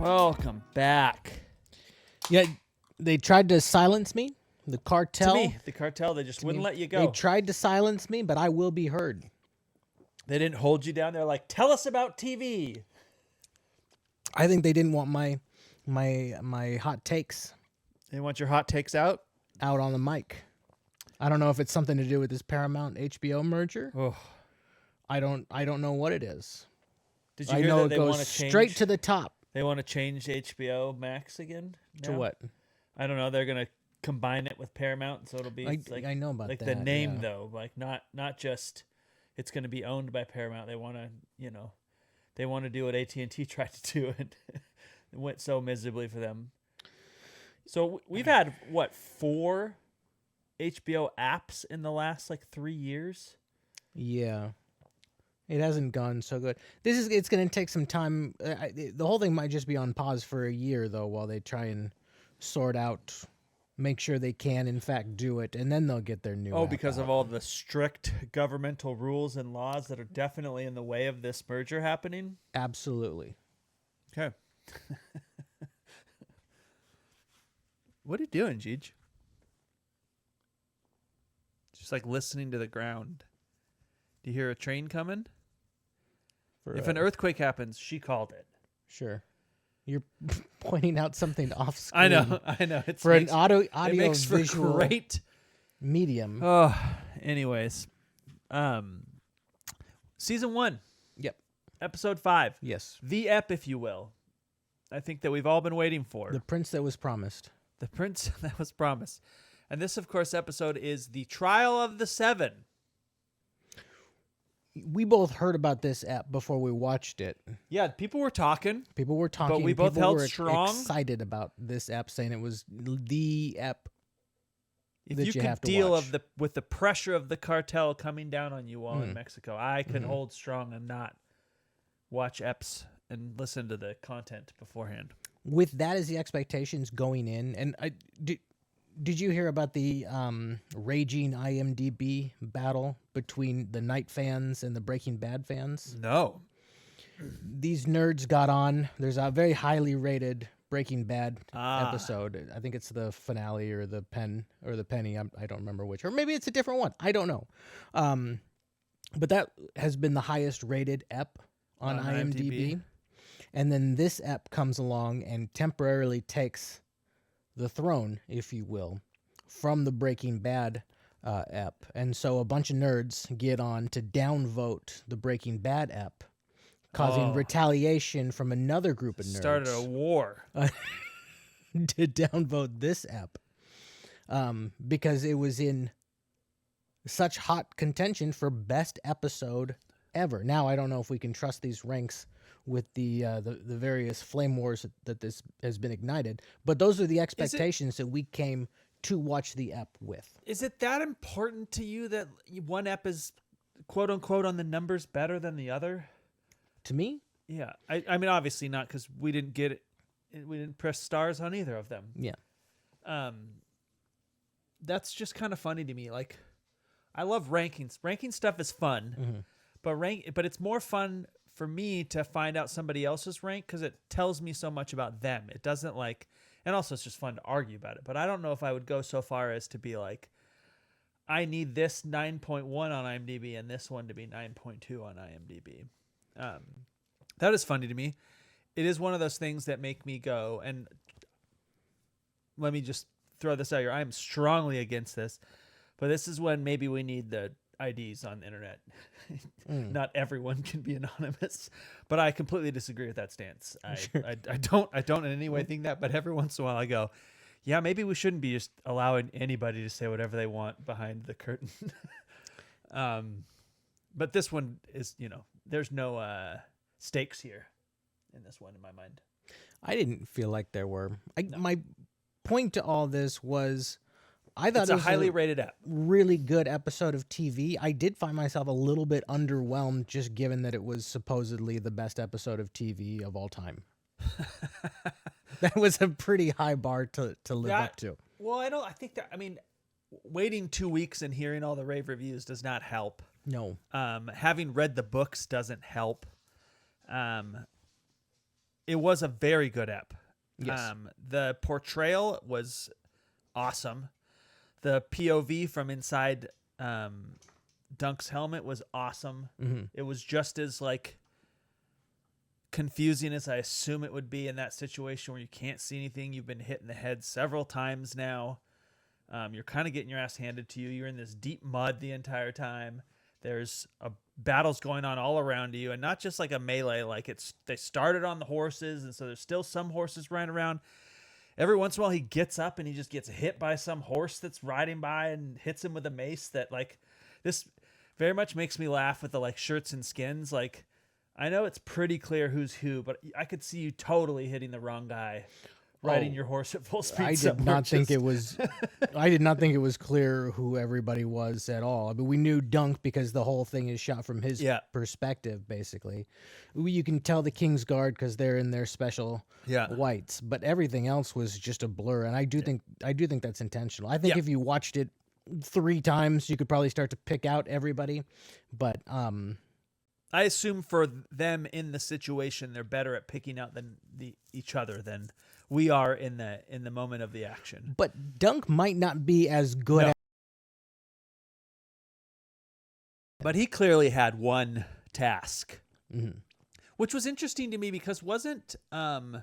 Welcome back. Yeah, they tried to silence me. The cartel. To me, the cartel, they just wouldn't let you go. They tried to silence me, but I will be heard. They didn't hold you down. They're like, tell us about TV. I think they didn't want my hot takes They want your hot takes out? out on the mic. I don't know if it's something to do with this Paramount HBO merger. Oh. I don't know what it is. Did you I hear know that it they goes want to change straight to the top. They want to change HBO Max again? To now? what? I don't know. They're gonna combine it with Paramount, so it'll be I know about like that. the name yeah. though, like not just it's gonna be owned by Paramount. They want to they want to do what AT&T tried to do, and it went so miserably for them. So we've had what 4 HBO apps in the last 3 years. Yeah. It hasn't gone so good. It's going to take some time. The whole thing might just be on pause for a year, though, while they try and sort out, make sure they can, in fact, do it, and then they'll get their new app Because out. of all the strict governmental rules and laws that are definitely in the way of this merger happening? Absolutely. Okay. What are you doing, Jeej? Just listening to the ground. Do you hear a train coming? If an earthquake happens, she called it. Sure. You're pointing out something off screen. I know. For an audio it makes for visual great medium. Oh, anyways. Season 1. Yep. Episode 5. Yes. The ep, if you will. I think that we've all been waiting for. The prince that was promised. The prince that was promised. And this, of course, episode is the Trial of the Seven. We both heard about this app before we watched it. Yeah, people were talking. But we both held strong. Excited about this app, saying it was the app. If that you could have to deal watch. with the pressure of the cartel coming down on you while in Mexico, I could hold strong and not watch eps and listen to the content beforehand. With that as the expectations going in, and did you hear about the raging IMDb battle between the Night fans and the Breaking Bad fans? No. These nerds got on. There's a very highly rated Breaking Bad episode. I think it's the finale or the penny. I don't remember which. Or maybe it's a different one. I don't know. But that has been the highest rated ep on IMDb. And then this ep comes along and temporarily takes the throne, if you will, from the Breaking Bad ep. And so a bunch of nerds get on to downvote the Breaking Bad ep, causing retaliation from another group of nerds. Started a war. To downvote this ep because it was in such hot contention for best episode ever. Now, I don't know if we can trust these ranks with the various flame wars that this has been ignited, but those are the expectations that we came to watch the ep with. Is it that important to you that one ep is quote unquote on the numbers better than the other? To me? Yeah. I mean, obviously not, because we didn't get it. We didn't press stars on either of them. Yeah. That's just kind of funny to me. I love rankings. Ranking stuff is fun, but it's more fun for me to find out somebody else's rank because it tells me so much about them. It doesn't and also it's just fun to argue about it. But I don't know if I would go so far as to be I need this 9.1 on IMDb and this one to be 9.2 on IMDb. That is funny to me. It is one of those things that make me go, and let me just throw this out here. I am strongly against this, but this is when maybe we need the IDs on the internet. Not everyone can be anonymous, but I completely disagree with that stance. I don't in any way think that, but every once in a while I go, yeah, maybe we shouldn't be just allowing anybody to say whatever they want behind the curtain. But this one is, there's no stakes here in this one in my mind. I didn't feel like there were. My point to all this was I thought it's it a was highly rated app. Really good episode of TV. I did find myself a little bit underwhelmed just given that it was supposedly the best episode of TV of all time. That was a pretty high bar to live up to. Well, I think that, waiting 2 weeks and hearing all the rave reviews does not help. No. Having read the books doesn't help. it was a very good ep. Yes. The portrayal was awesome. The POV from inside Dunk's helmet was awesome. Mm-hmm. It was just as like confusing as I assume it would be in that situation where you can't see anything. You've been hit in the head several times now. You're kind of getting your ass handed to you. You're in this deep mud the entire time. There's battles going on all around you, and not just like a melee. Like they started on the horses, and so there's still some horses running around. Every once in a while, he gets up and he just gets hit by some horse that's riding by and hits him with a mace. That like this very much makes me laugh with the like shirts and skins. Like I know it's pretty clear who's who, but I could see you totally hitting the wrong guy. Riding your horse at full speed. I did not think it was. I did not think it was clear who everybody was at all. I mean, we knew Dunk because the whole thing is shot from his perspective. Basically, you can tell the King's Guard because they're in their special whites, but everything else was just a blur. And I do think that's intentional. I think if you watched it 3 times, you could probably start to pick out everybody. But I assume for them in the situation, they're better at picking out each other than we are in the moment of the action. But Dunk might not be as good. But he clearly had one task, mm-hmm. which was interesting to me because wasn't Aegon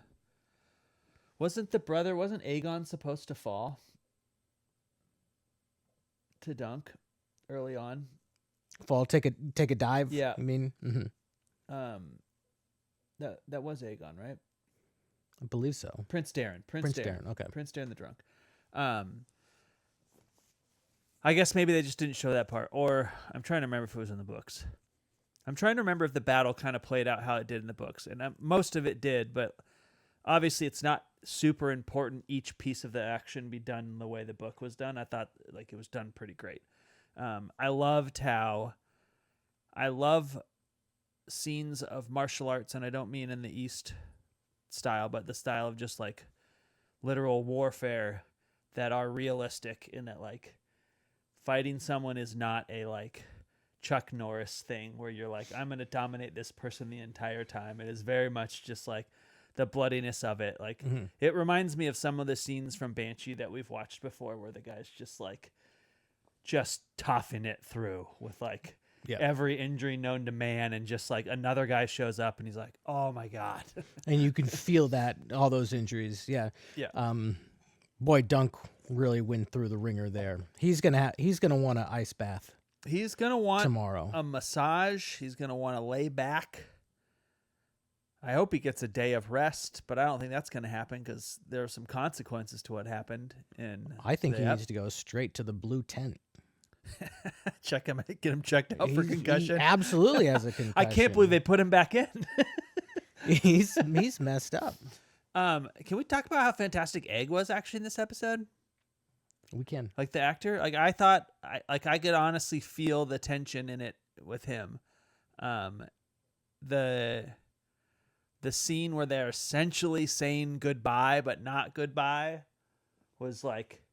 supposed to fall to Dunk early on? Fall, take a dive. Yeah, I mean, that was Aegon, right? I believe so. Prince Darren. Okay. Prince Darren the Drunk. I guess maybe they just didn't show that part, or I'm trying to remember if it was in the books. I'm trying to remember if the battle kind of played out how it did in the books, and most of it did, but obviously it's not super important each piece of the action be done the way the book was done. I thought like it was done pretty great. I love scenes of martial arts, and I don't mean in the East style, but the style of just like literal warfare that are realistic in that like fighting someone is not a like Chuck Norris thing where you're like, I'm going to dominate this person the entire time. It is very much just like the bloodiness of it. Like it reminds me of some of the scenes from Banshee that we've watched before where the guy's just toughing it through with like every injury known to man, and just like another guy shows up and he's like, oh my God. And you can feel that, all those injuries. Yeah. Boy, Dunk really went through the ringer there. He's gonna want an ice bath. He's gonna want tomorrow a massage. He's gonna want to lay back. I hope he gets a day of rest, but I don't think that's gonna happen because there are some consequences to what happened. I think he needs to go straight to the blue tent. Check him, get him checked out for concussion. He absolutely has a concussion. I can't believe they put him back in. He's messed up. Can we talk about how fantastic Egg was actually in this episode? We can. Like the actor, like I thought, I could honestly feel the tension in it with him. The scene where they're essentially saying goodbye but not goodbye was like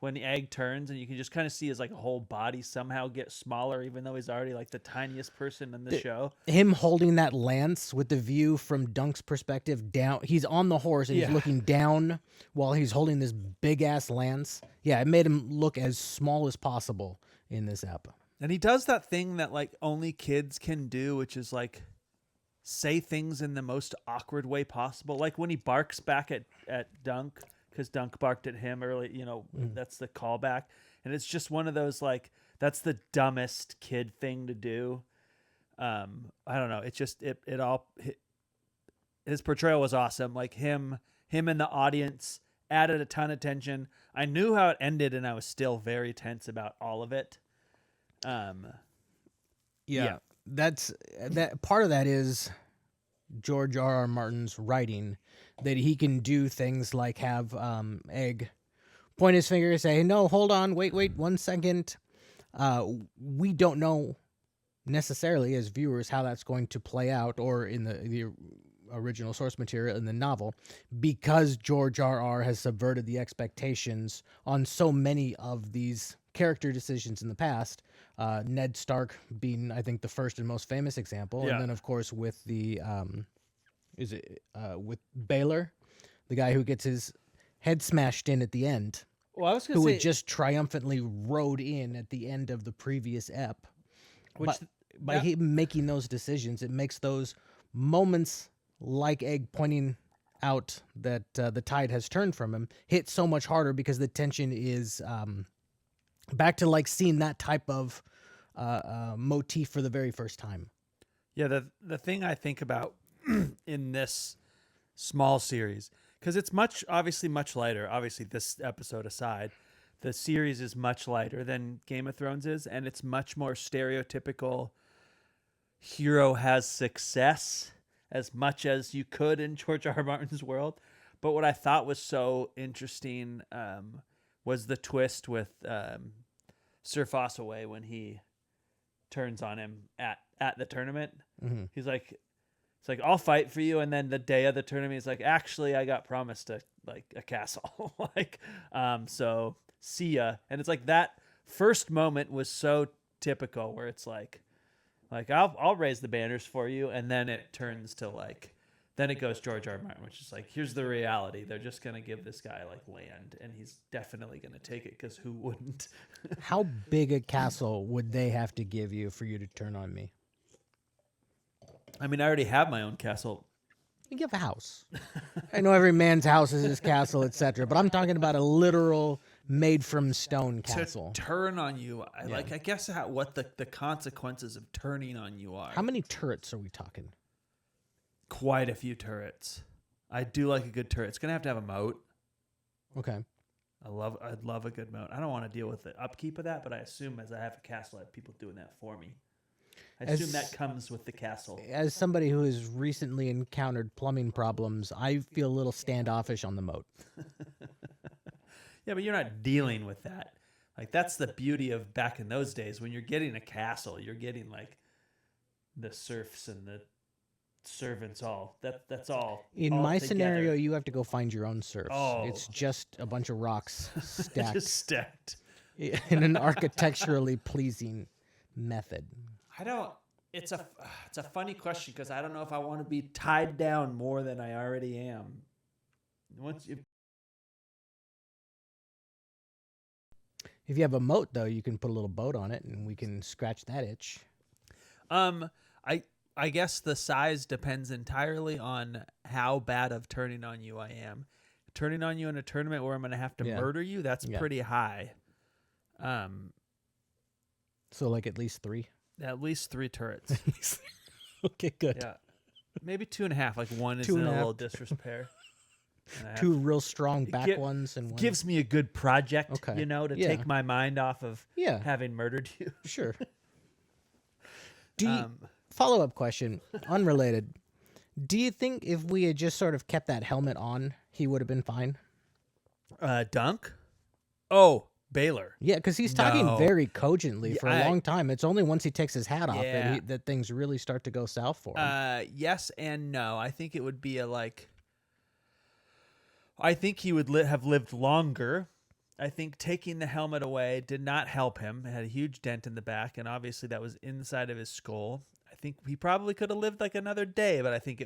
when the Egg turns and you can just kind of see his like whole body somehow get smaller, even though he's already like the tiniest person in the show. Him holding that lance with the view from Dunk's perspective down. He's on the horse and he's looking down while he's holding this big ass lance. Yeah, it made him look as small as possible in this app. And he does that thing that like only kids can do, which is like say things in the most awkward way possible. Like when he barks back at Dunk, because Dunk barked at him early, that's the callback. And it's just one of those, like, that's the dumbest kid thing to do. I don't know. It's just, his portrayal was awesome. Like him in the audience added a ton of tension. I knew how it ended and I was still very tense about all of it. That's that part of that is George R.R. Martin's writing, that he can do things like have Egg point his finger and say, no, hold on, wait 1 second. We don't know necessarily as viewers how that's going to play out, or in the original source material in the novel, because George R.R. has subverted the expectations on so many of these character decisions in the past. Ned Stark being, I think, the first and most famous example. And then, of course, with the is it with Baylor, the guy who gets his head smashed in at the end, Well, I was going who to had say, just triumphantly rode in at the end of the previous ep. which By him making those decisions, it makes those moments like Egg pointing out that the tide has turned from him hit so much harder because the tension is back to like seeing that type of motif for the very first time. yeah, the thing I think about in this small series, because it's obviously much lighter. Obviously, this episode aside, the series is much lighter than Game of Thrones is, and it's much more stereotypical. Hero has success as much as you could in George R. Martin's world. But what I thought was so interesting was the twist with Sir Fossaway when he turns on him at the tournament. Mm-hmm. He's like, it's like, I'll fight for you. And then the day of the tournament, he's like, actually, I got promised a castle. So see ya. And it's like that first moment was so typical where it's like I'll raise the banners for you. And then it turns to then it goes George R. R. Martin, which is like, here's the reality. They're just going to give this guy land, and he's definitely going to take it because who wouldn't? How big a castle would they have to give you for you to turn on me? I mean, I already have my own castle. You give a house. I know every man's house is his castle, etc. But I'm talking about a literal made from stone castle. To turn on you, I guess what the consequences of turning on you are. How many turrets are we talking? Quite a few turrets. I do like a good turret. It's gonna have to have a moat. Okay. I'd love a good moat. I don't want to deal with the upkeep of that, but I assume as I have a castle, I have people doing that for me. I assume that comes with the castle. As somebody who has recently encountered plumbing problems, I feel a little standoffish on the moat. Yeah, but you're not dealing with that. Like, that's the beauty of back in those days. When you're getting a castle, you're getting like the serfs and the servants that's all. In all my together. scenario, you have to go find your own serfs. Oh. It's just a bunch of rocks stacked Just stacked. in an architecturally pleasing method. It's a funny question because I don't know if I want to be tied down more than I already am. If you have a moat, though, you can put a little boat on it, and we can scratch that itch. I guess the size depends entirely on how bad of turning on you I am. Turning on you in a tournament where I'm going to have to murder you, that's pretty high. So like at least 3? At least 3 turrets. Okay, good. Yeah. Maybe 2.5. Like one is in a little disrepair. 2 real strong back ones and one. Gives me a good project, to take my mind off of having murdered you. Sure. Follow-up question, unrelated. Do you think if we had just sort of kept that helmet on, he would have been fine? Dunk? Oh, Baylor. Yeah, because he's talking very cogently for a long time. It's only once he takes his hat off that things really start to go south for him. Yes and no. I think it would be I think he would have lived longer. I think taking the helmet away did not help him. It had a huge dent in the back, and obviously that was inside of his skull. I think he probably could have lived like another day, but I think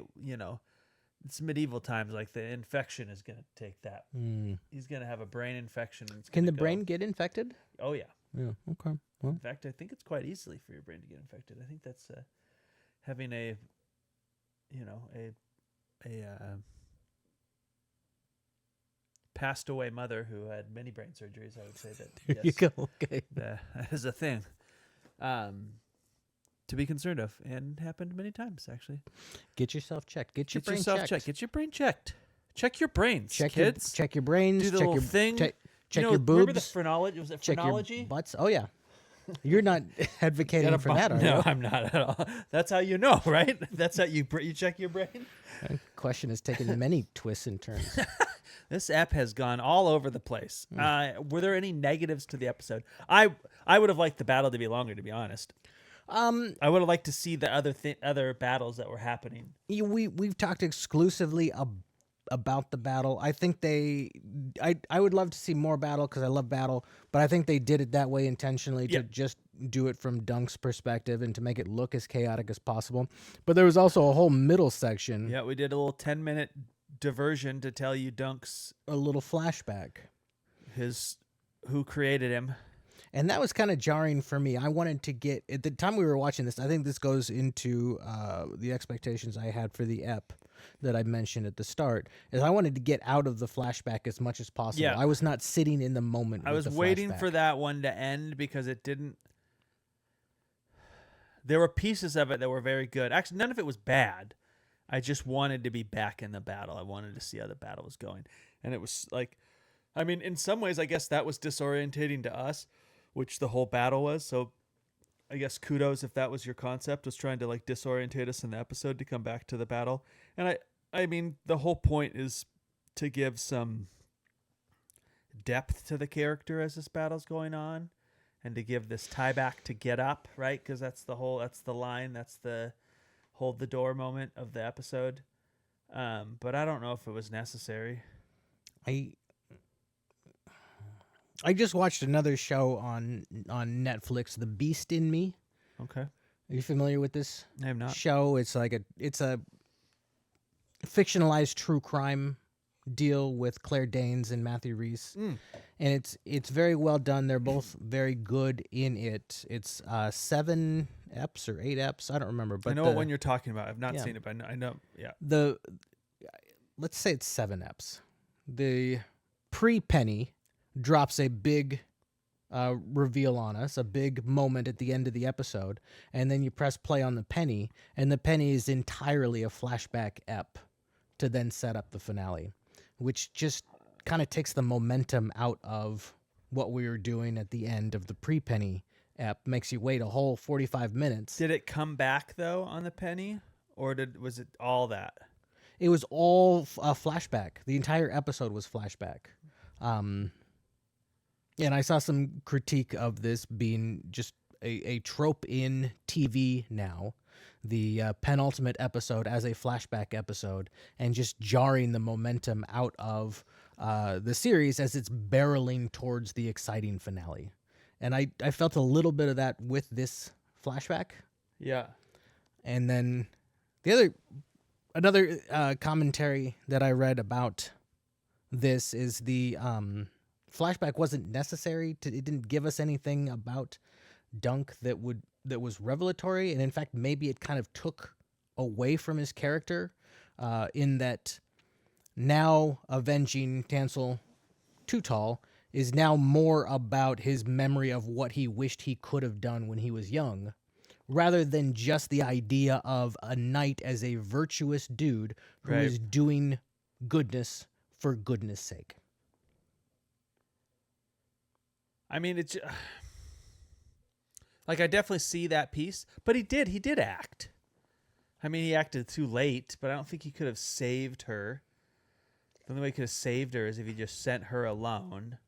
it's medieval times. Like the infection is going to take that. He's going to have a brain infection. And Can the brain get infected? Oh, yeah. Yeah, okay. Well. In fact, I think it's quite easily for your brain to get infected. I think that's having a passed away mother who had many brain surgeries. I would say that. There you go. Okay. That is a thing to be concerned of, and happened many times actually. Get yourself checked. Get your brain checked. Get your brain checked. Check your brains, kids. Check your brains. Do the little thing. Check your boobs. Remember the phrenology? Was it check phrenology? Your butts. Oh yeah. You're not advocating for that, are you? No, I'm not at all. That's how you know, right? That's how you check your brain. The question has taken many twists and turns. This app has gone all over the place. Were there any negatives to the episode? I would have liked the battle to be longer, to be honest. I would have liked to see the other battles that were happening. We've talked exclusively about the battle. I think I would love to see more battle because I love battle, but I think they did it that way intentionally to just do it from Dunk's perspective and to make it look as chaotic as possible. But there was also a whole middle section. Yeah, we did a little 10-minute diversion to tell you Dunk's a little flashback. Who created him. And that was kind of jarring for me. I wanted to get, at the time we were watching this, I think this goes into the expectations I had for the ep that I mentioned at the start, is I wanted to get out of the flashback as much as possible. Yeah. I was not sitting in the moment. I was waiting for that one to end because it didn't. There were pieces of it that were very good. Actually, none of it was bad. I just wanted to be back in the battle. I wanted to see how the battle was going. And it was like, I mean, in some ways, I guess that was disorientating to us, which the whole battle was. So I guess kudos if that was your concept, was trying to like disorientate us in the episode to come back to the battle. And I mean, the whole point is to give some depth to the character as this battle's going on and to give this tie back to Get Up, right? Because that's the line, that's the hold the door moment of the episode. But I don't know if it was necessary. I just watched another show on Netflix, The Beast in Me. Okay. Are you familiar with this I am not. show? It's a fictionalized true crime deal with Claire Danes and Matthew Rhys. And it's very well done. They're both very good in it. It's 7 eps or 8 eps. I don't remember. But I know what one you're talking about. I've not seen it, but I know. Yeah. Let's say it's 7 eps. The pre-Penny drops a big reveal on us, a big moment at the end of the episode, and then you press play on the Penny, and the Penny is entirely a flashback ep to then set up the finale, which just kind of takes the momentum out of what we were doing at the end of the pre-Penny ep, makes you wait a whole 45 minutes. Did it come back though on the Penny, or was it all that? It was all a flashback. The entire episode was flashback. And I saw some critique of this being just a trope in TV now, the penultimate episode as a flashback episode, and just jarring the momentum out of the series as it's barreling towards the exciting finale. And I felt a little bit of that with this flashback. Yeah. And then another commentary that I read about this is the flashback wasn't necessary. It didn't give us anything about Dunk that was revelatory, and in fact, maybe it kind of took away from his character, in that now avenging Tansel Tootal is now more about his memory of what he wished he could have done when he was young, rather than just the idea of a knight as a virtuous dude who is doing goodness for goodness sake. I mean, it's like I definitely see that piece, but he did act. I mean, he acted too late, but I don't think he could have saved her. The only way he could have saved her is if he just sent her alone.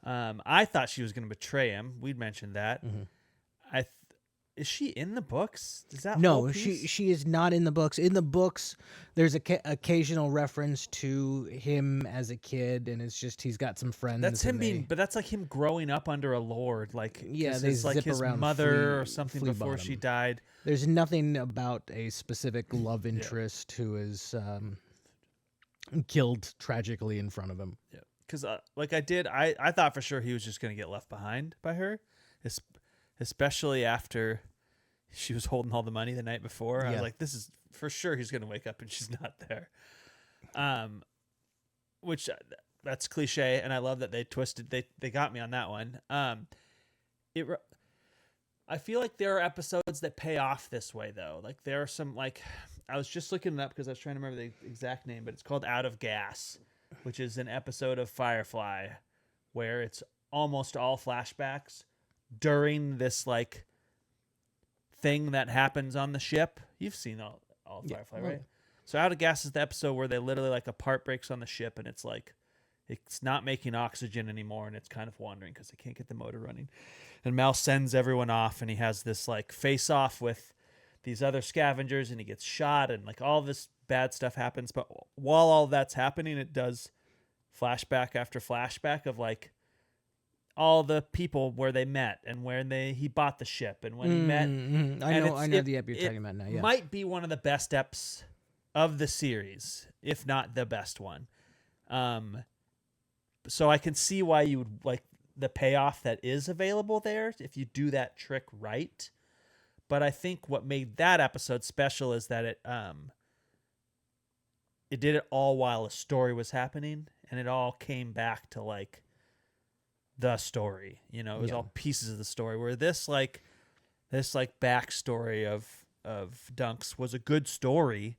I thought she was going to betray him. We'd mentioned that. Mm-hmm. Is she in the books? Does that No, she is not in the books. In the books, there's occasional reference to him as a kid, and it's just he's got some friends. That's him but that's like him growing up under a lord. Like, yeah, they like zip his around mother or something before bottom. she died. There's nothing about a specific love interest who is killed tragically in front of him. Yeah, because I thought for sure he was just going to get left behind by her, especially after she was holding all the money the night before. I was like, this is for sure he's going to wake up and she's not there. Which that's cliche, and I love that they twisted. They got me on that one. I feel like there are episodes that pay off this way though. Like there are some, like I was just looking it up because I was trying to remember the exact name, but it's called Out of Gas, which is an episode of Firefly where it's almost all flashbacks during this like thing that happens on the ship. You've seen all Firefly, right? So Out of Gas is the episode where they literally like a part breaks on the ship and it's like it's not making oxygen anymore and it's kind of wandering because they can't get the motor running. And Mal sends everyone off and he has this like face off with these other scavengers and he gets shot and like all this bad stuff happens. But while all that's happening, it does flashback after flashback of like all the people where they met and when he bought the ship and when he met. I know the ep you're talking about now. Yeah, might be one of the best eps of the series, if not the best one. So I can see why you would like the payoff that is available there if you do that trick right. But I think what made that episode special is that it did it all while a story was happening, and it all came back to like the story. You know, it was all pieces of the story. Where this backstory of Dunks was a good story.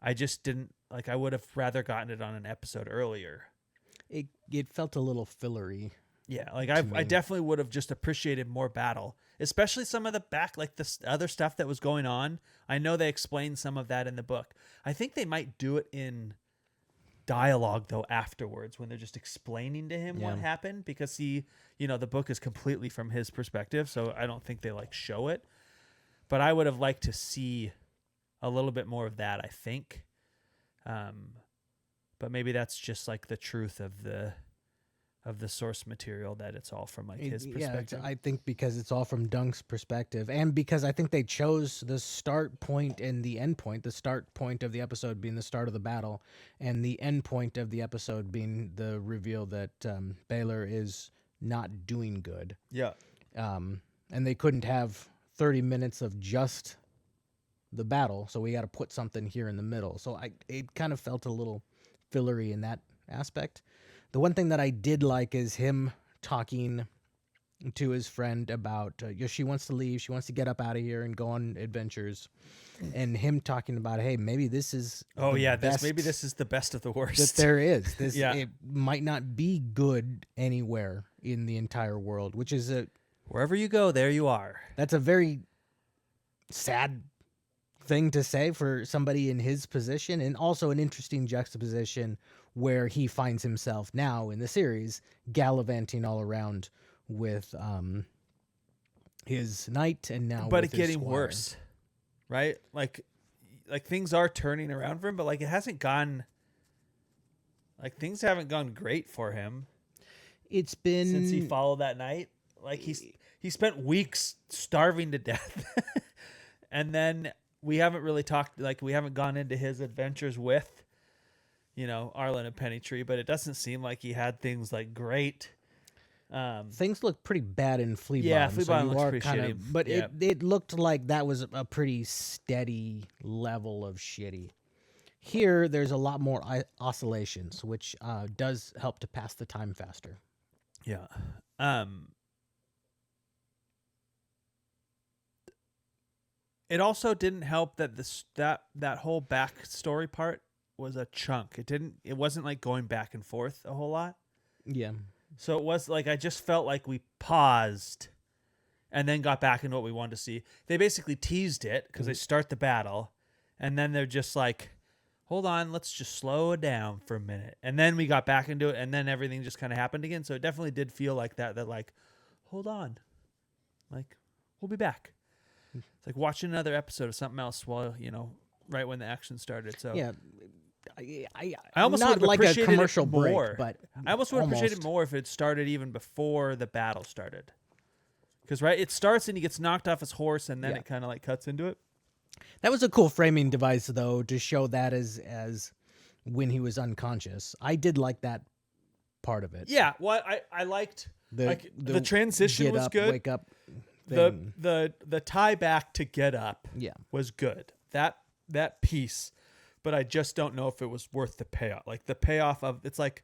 I just didn't like. I would have rather gotten it on an episode earlier. It felt a little fillery. Yeah, like I definitely would have just appreciated more battle, especially some of the like the other stuff that was going on. I know they explained some of that in the book. I think they might do it in dialogue though afterwards when they're just explaining to him what happened, because the book is completely from his perspective, so I don't think they like show it. But I would have liked to see a little bit more of that, I think. But maybe that's just like the truth of the source material, that it's all from like his perspective. I think because it's all from Dunk's perspective, and because I think they chose the start point and the end point. The start point of the episode being the start of the battle, and the end point of the episode being the reveal that Baylor is not doing good. Yeah. And they couldn't have 30 minutes of just the battle, so we got to put something here in the middle. So it kind of felt a little fillery in that aspect. The one thing that I did like is him talking to his friend about she wants to leave, she wants to get up out of here and go on adventures, and him talking about, hey, maybe this is maybe this is the best of the worst that there is. This it might not be good anywhere in the entire world, which is wherever you go, there you are. That's a very sad thing to say for somebody in his position, and also an interesting juxtaposition where he finds himself now in the series gallivanting all around with his knight, and now but with it's getting worse, right? Like things are turning around for him, but like it hasn't gone, like things haven't gone great for him. It's been since he followed that knight. Like he spent weeks starving to death. And then we haven't really talked, like we haven't gone into his adventures with, Arlen and Pennytree, but it doesn't seem like he had things like great. Things look pretty bad in Flea Bomb. Yeah, Flea Bomb looks pretty shitty. But it looked like that was a pretty steady level of shitty. Here, there's a lot more oscillations, which does help to pass the time faster. Yeah. It also didn't help that that whole backstory part was a chunk. It wasn't like going back and forth a whole lot. Yeah. So it was like I just felt like we paused and then got back into what we wanted to see. They basically teased it because they start the battle, and then they're just like, hold on, let's just slow it down for a minute. And then we got back into it, and then everything just kind of happened again. So it definitely did feel like that like, hold on, like we'll be back. It's like watching another episode of something else while, right when the action started. So yeah, I almost not would have like a commercial it more, break, but I almost would have appreciated it more if it started even before the battle started. Because it starts and he gets knocked off his horse, and then it kind of like cuts into it. That was a cool framing device, though, to show that as when he was unconscious. I did like that part of it. Yeah, well, I liked the transition was good. Wake up. The tie back to get up was good. That piece, but I just don't know if it was worth the payoff. Like the payoff of it's like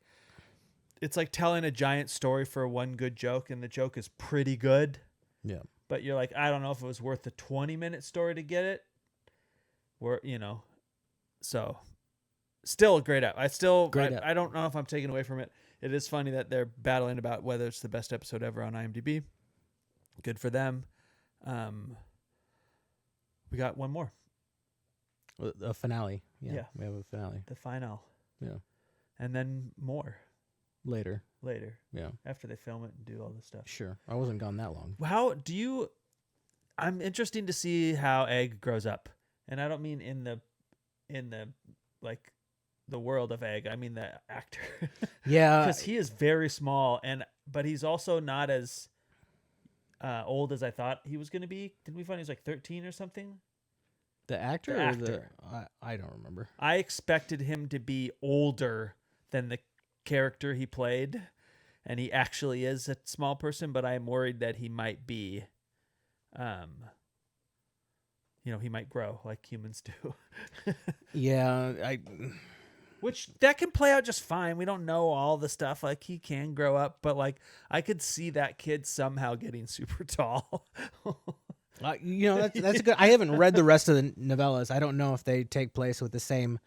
telling a giant story for one good joke, and the joke is pretty good. Yeah. But you're like, I don't know if it was worth the 20-minute story to get it. So still a great I don't know if I'm taking away from it. It is funny that they're battling about whether it's the best episode ever on IMDb. Good for them. We got one more. A finale. Yeah. We have a finale. The final. Yeah. And then more. Later. Yeah. After they film it and do all this stuff. Sure. I wasn't gone that long. I'm interested to see how Egg grows up. And I don't mean in the the world of Egg. I mean the actor. Yeah. Because he is very small, but he's also not as old as I thought he was going to be. Didn't we find he was like 13 or something? The actor? The or actor. I don't remember. I expected him to be older than the character he played, and he actually is a small person, but I'm worried that he might be, he might grow like humans do. Yeah, Which that can play out just fine. We don't know all the stuff. Like, he can grow up, but like I could see that kid somehow getting super tall. that's good. I haven't read the rest of the novellas. I don't know if they take place with the same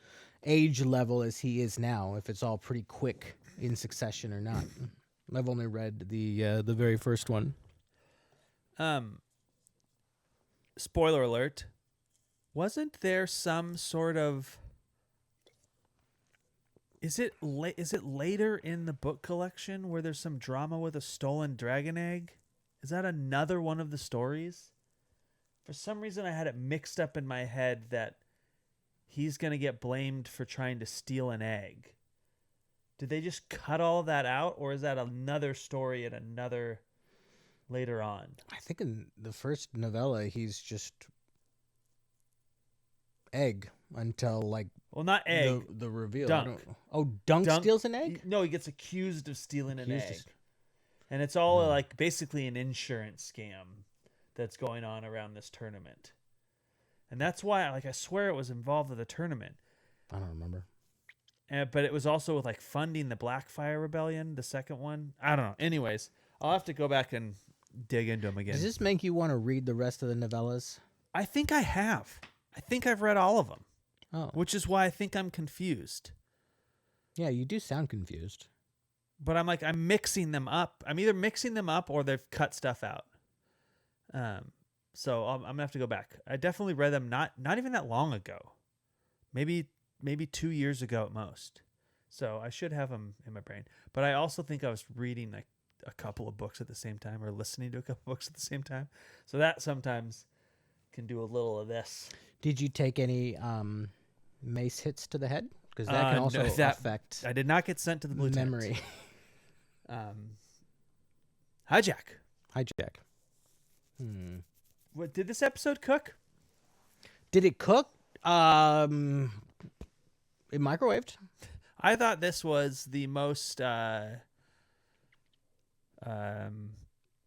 age level as he is now, if it's all pretty quick in succession or not. I've only read the very first one. Spoiler alert. Wasn't there some sort of... Is it later in the book collection where there's some drama with a stolen dragon egg? Is that another one of the stories? For some reason, I had it mixed up in my head that he's going to get blamed for trying to steal an egg. Did they just cut all of that out, or is that another story and another later on? I think in the first novella, he's just egg until like... Well, not egg. The reveal. Dunk. Dunk steals an egg? No, he gets accused of stealing an egg. And it's all like basically an insurance scam that's going on around this tournament. And that's why, like, I swear it was involved with a tournament. I don't remember. But it was also with like funding the Blackfire Rebellion, the second one. I don't know. Anyways, I'll have to go back and dig into them again. Does this make you want to read the rest of the novellas? I think I have. I think I've read all of them. Oh. Which is why I think I'm confused. Yeah, you do sound confused. But I'm mixing them up. I'm either mixing them up or they've cut stuff out. So I'm gonna have to go back. I definitely read them not even that long ago. Maybe 2 years ago at most. So I should have them in my brain. But I also think I was reading like a couple of books at the same time or listening to a couple of books at the same time. So that sometimes can do a little of this. Did you take any mace hits to the head? Because that can also affect... I did not get sent to the blue memory. Hijack. What did this episode cook? Did it cook? It microwaved. I thought this was the most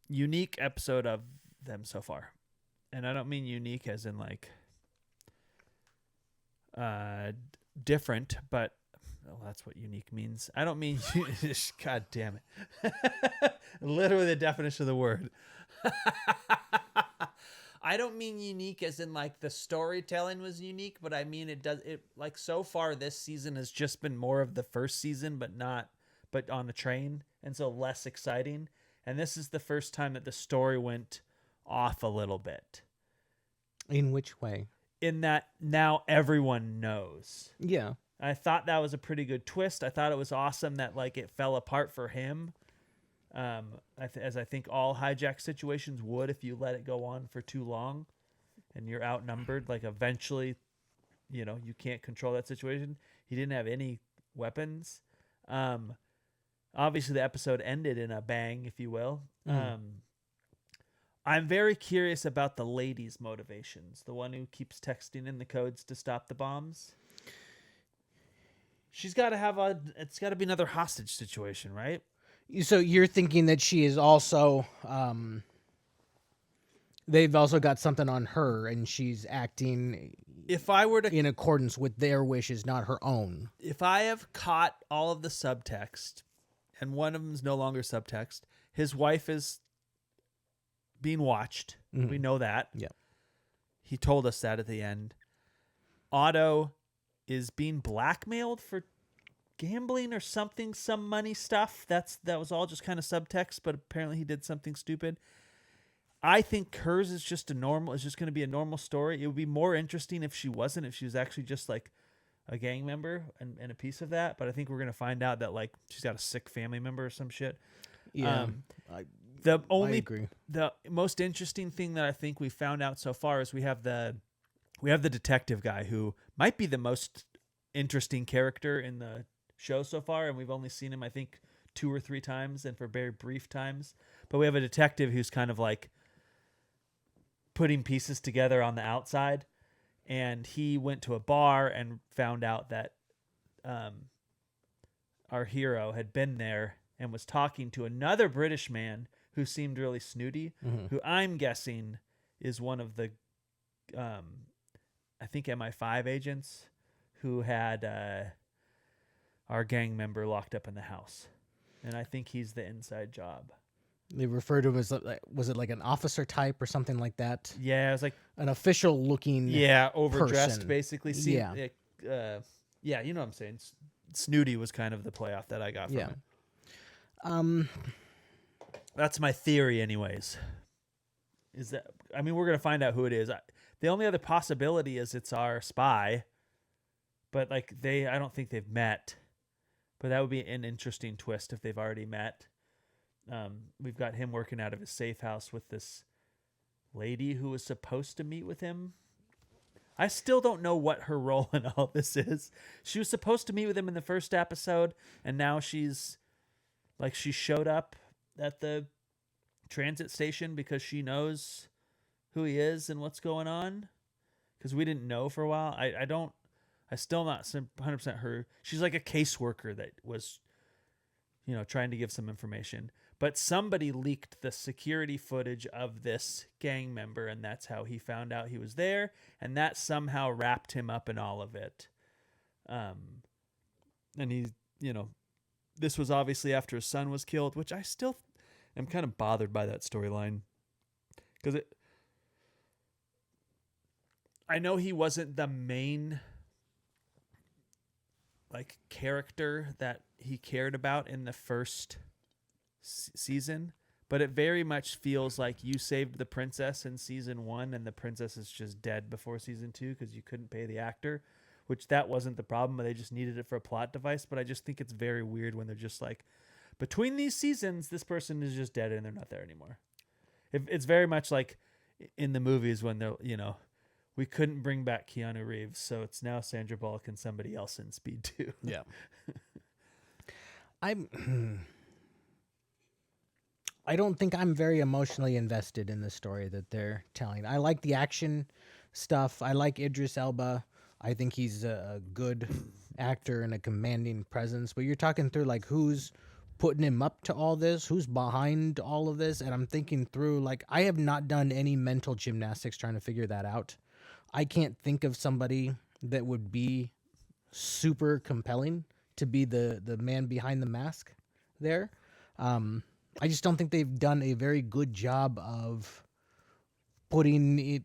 unique episode of them so far. And I don't mean unique as in like different, but that's what unique means. I don't mean God damn it. Literally the definition of the word. I don't mean unique as in like the storytelling was unique, but I mean it like so far this season has just been more of the first season, but on the train, and so less exciting. And this is the first time that the story went off a little bit. In which way? In that now everyone knows. Yeah. I thought that was a pretty good twist. I thought it was awesome that like it fell apart for him. As I think all hijack situations would if you let it go on for too long and you're outnumbered, like eventually, you can't control that situation. He didn't have any weapons. Obviously the episode ended in a bang, if you will. I'm very curious about the lady's motivations. The one who keeps texting in the codes to stop the bombs. She's got to it's got to be another hostage situation, right? So you're thinking that she is also, they've also got something on her and she's acting if I were to in accordance with their wishes, not her own. If I have caught all of the subtext and one of them is no longer subtext, his wife is being watched. Mm-hmm. We know that. Yeah. He told us that at the end. Otto is being blackmailed for gambling or something, some money stuff. That was all just kind of subtext, but apparently he did something stupid. I think hers is just going to be a normal story. It would be more interesting if she wasn't, if she was actually just like a gang member and a piece of that. But I think we're going to find out that like she's got a sick family member or some shit. Yeah. I agree. The most interesting thing that I think we found out so far is we have the detective guy who might be the most interesting character in the show so far, and we've only seen him, I think, 2 or 3 times and for very brief times. But we have a detective who's kind of like putting pieces together on the outside. And he went to a bar and found out that our hero had been there and was talking to another British man who seemed really snooty, who I'm guessing is one of the, I think MI5 agents who had our gang member locked up in the house. And I think he's the inside job. They refer to him as, was it like an officer type or something like that? Yeah, it was like an official looking overdressed person. Basically. You know what I'm saying. Snooty was kind of the playoff that I got from it. That's my theory anyways. Is that, I mean, we're going to find out who it is. The only other possibility is it's our spy, but like I don't think they've met, but that would be an interesting twist if they've already met. We've got him working out of his safe house with this lady who was supposed to meet with him. I still don't know what her role in all this is. She was supposed to meet with him in the first episode, and now she showed up at the transit station because she knows who he is and what's going on. Because we didn't know for a while. I still not 100% her. She's like a caseworker that was, trying to give some information. But somebody leaked the security footage of this gang member, and that's how he found out he was there, and that somehow wrapped him up in all of it. And he, this was obviously after his son was killed, which I still am kind of bothered by that storyline. Because I know he wasn't the main character that he cared about in the first season, but it very much feels like you saved the princess in season 1 and the princess is just dead before season 2 because you couldn't pay the actor, which that wasn't the problem, but they just needed it for a plot device. But I just think it's very weird when they're just like, between these seasons this person is just dead and they're not there anymore. It's very much like in the movies when they're, we couldn't bring back Keanu Reeves, so it's now Sandra Bullock and somebody else in Speed 2. Yeah. I don't think I'm very emotionally invested in the story that they're telling. I like the action stuff. I like Idris Elba. I think he's a good actor and a commanding presence. But you're talking through who's putting him up to all this, who's behind all of this, and I'm thinking through I have not done any mental gymnastics trying to figure that out. I can't think of somebody that would be super compelling to be the man behind the mask there. I just don't think they've done a very good job of putting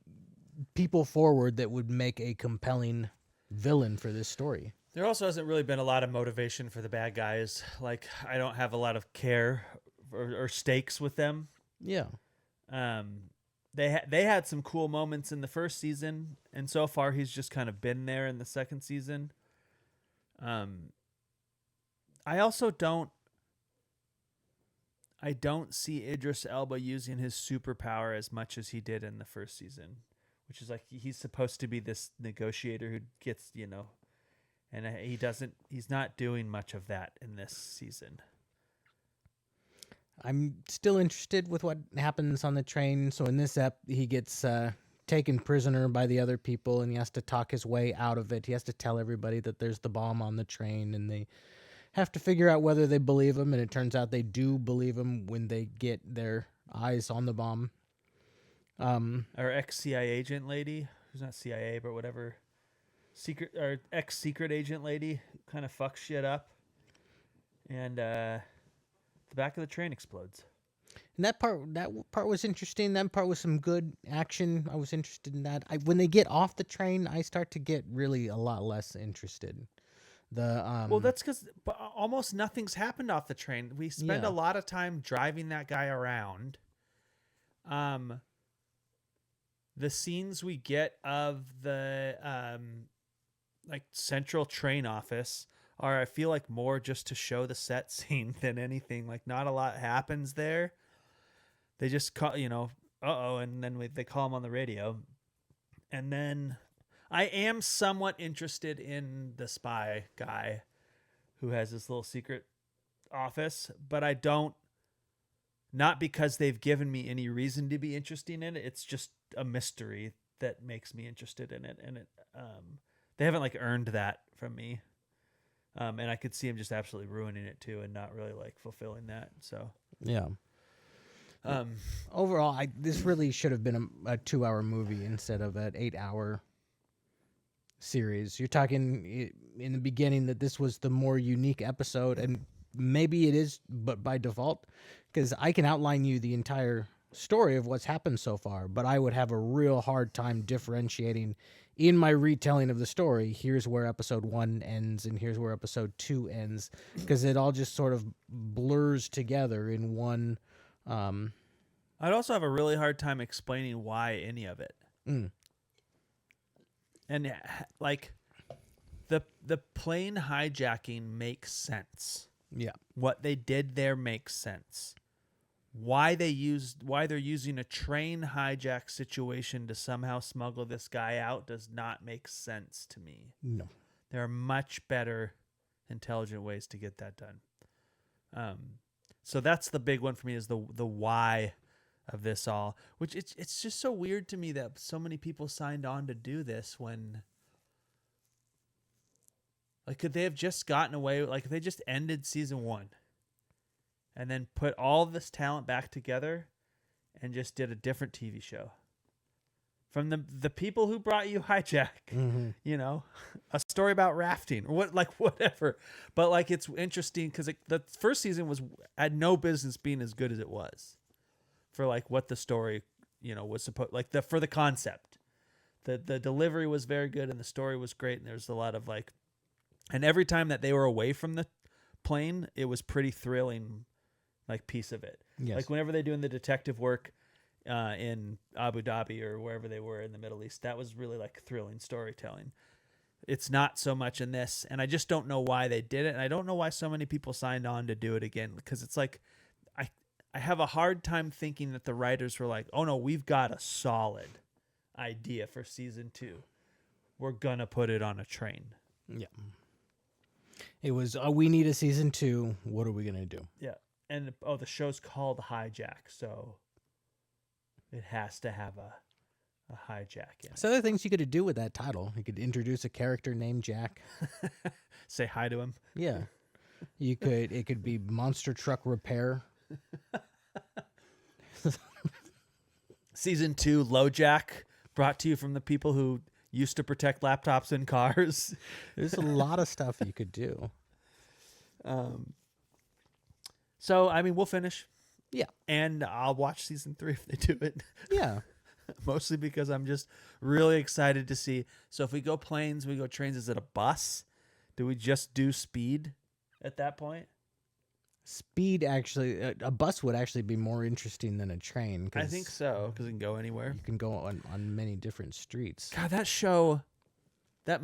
people forward that would make a compelling villain for this story. There also hasn't really been a lot of motivation for the bad guys. I don't have a lot of care or stakes with them. Yeah. They had some cool moments in the first season, and so far he's just kind of been there in the second season. I also don't see Idris Elba using his superpower as much as he did in the first season, which is he's supposed to be this negotiator who gets, and he's not doing much of that in this season. I'm still interested with what happens on the train. So in this ep, he gets taken prisoner by the other people, and he has to talk his way out of it. He has to tell everybody that there's the bomb on the train, and they have to figure out whether they believe him, and it turns out they do believe him when they get their eyes on the bomb. Our ex-CIA agent lady, who's not CIA, but whatever, ex-secret agent lady, kind of fucks shit up, and the back of the train explodes. And that part was interesting. That part was some good action. I was interested in that. When they get off the train, I start to get really a lot less interested. Well, that's because almost nothing's happened off the train. We spend a lot of time driving that guy around. The scenes we get of the central train office are, I feel more just to show the set scene than anything. Not a lot happens there. They just call, and then they call him on the radio, and then. I am somewhat interested in the spy guy who has this little secret Office, but I don't. Not because they've given me any reason to be interested in it. It's just a mystery that makes me interested in it, and they haven't like earned that from me. And I could see him just absolutely ruining it too, and not really like fulfilling that. So yeah. Overall, this really should have been a 2-hour movie instead of an 8-hour series. You're talking in the beginning that this was the more unique episode, and maybe it is, but by default, because I can outline you the entire story of what's happened so far, but I would have a real hard time differentiating in my retelling of the story. Here's where episode 1 ends and here's where episode 2 ends, because it all just sort of blurs together in one. I'd also have a really hard time explaining why any of it. And like the plane hijacking makes sense. Yeah. What they did there makes sense. Why they're using a train hijack situation to somehow smuggle this guy out does not make sense to me. No. There are much better intelligent ways to get that done. So that's the big one for me, is the why of this all, which it's just so weird to me that so many people signed on to do this when, like, could they have just gotten away, like if they just ended season 1 and then put all this talent back together and just did a different TV show from the people who brought you Hijack, you know, a story about rafting or whatever. But like, it's interesting because the first season had no business being as good as it was for like what the story, you know, was supposed, like for the concept. The delivery was very good and the story was great. And there's a lot of like, and every time that they were away from the plane, it was pretty thrilling, like piece of it. Yes. Like whenever they're doing the detective work in Abu Dhabi or wherever they were in the Middle East, that was really like thrilling storytelling. It's not so much in this, and I just don't know why they did it, and I don't know why so many people signed on to do it again, because it's like I have a hard time thinking that the writers were like, oh no, we've got a solid idea for season 2. We're gonna put it on a train. Yeah. It was, we need a season 2. What are we going to do? Yeah. And, the show's called Hijack, so it has to have a hijack in it. So there are things you could do with that title. You could introduce a character named Jack. Say hi to him. Yeah. It could be Monster Truck Repair. Season 2, LoJack, brought to you from the people who used to protect laptops in cars. There's a lot of stuff you could do. So, I mean, we'll finish. Yeah. And I'll watch season 3 if they do it. Yeah. Mostly because I'm just really excited to see. So if we go planes, we go trains, is it a bus? Do we just do speed at that point? Speed, actually, a bus would actually be more interesting than a train. I think so, because it can go anywhere. You can go on many different streets. God, that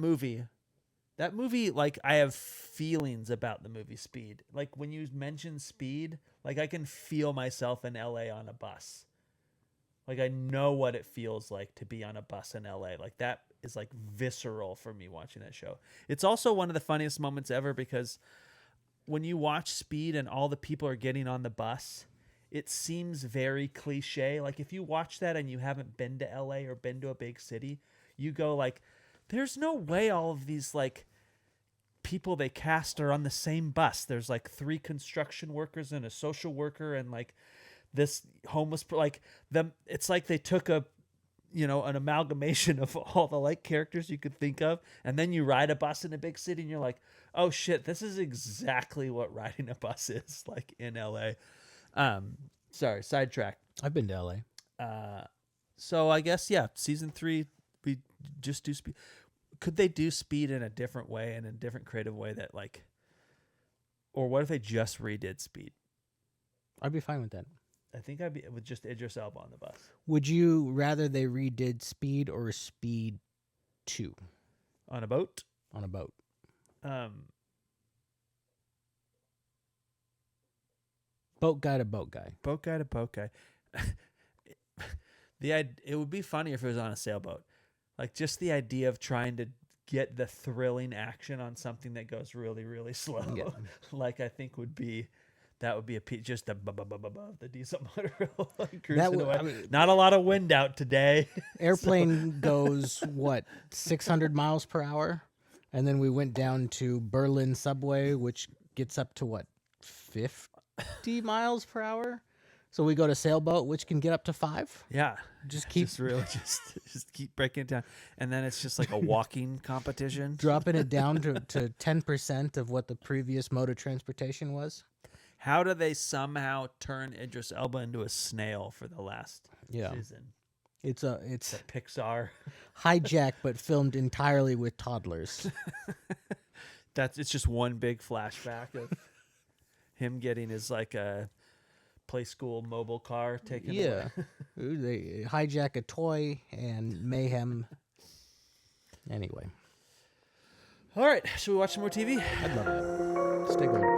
movie, like, I have feelings about the movie Speed. Like, when you mention Speed, like, I can feel myself in LA on a bus. Like, I know what it feels like to be on a bus in LA. Like, that is, like, visceral for me watching that show. It's also one of the funniest moments ever, because when you watch Speed and all the people are getting on the bus, it seems very cliche. Like, if you watch that and you haven't been to LA or been to a big city, you go like, there's no way all of these like people they cast are on the same bus. There's like 3 construction workers and a social worker and like this homeless, like them. It's like they took an amalgamation of all the like characters you could think of, and then you ride a bus in a big city and you're like, oh shit, this is exactly what riding a bus is like in LA. Sorry, sidetrack. I've been to LA. So I guess, yeah, season 3, we just do Speed. Could they do Speed in a different way, and in a different creative way that like, or what if they just redid Speed? I'd be fine with that. I think I'd be with just Idris Elba on the bus. Would you rather they redid Speed or Speed 2? On a boat? On a boat. Boat guy to boat guy. Boat guy to boat guy. It would be funny if it was on a sailboat. Like, just the idea of trying to get the thrilling action on something that goes really, really slow. Yeah. Like I think would be just the the diesel motor like cruising away. I mean, not a lot of wind out today. airplane goes what 600 miles per hour, and then we went down to Berlin subway, which gets up to what 50 miles per hour. So we go to sailboat, which can get up to 5. Yeah, Just keep just keep breaking it down, and then it's just like a walking competition. dropping it down to 10% of what the previous mode of transportation was. How do they somehow turn Idris Elba into a snail for the last season? It's Pixar. Hijack, but filmed entirely with toddlers. It's just one big flashback of him getting his like a play school mobile car taken away. They hijack a toy and mayhem. Anyway. All right, should we watch some more TV? I'd love that. Stay going.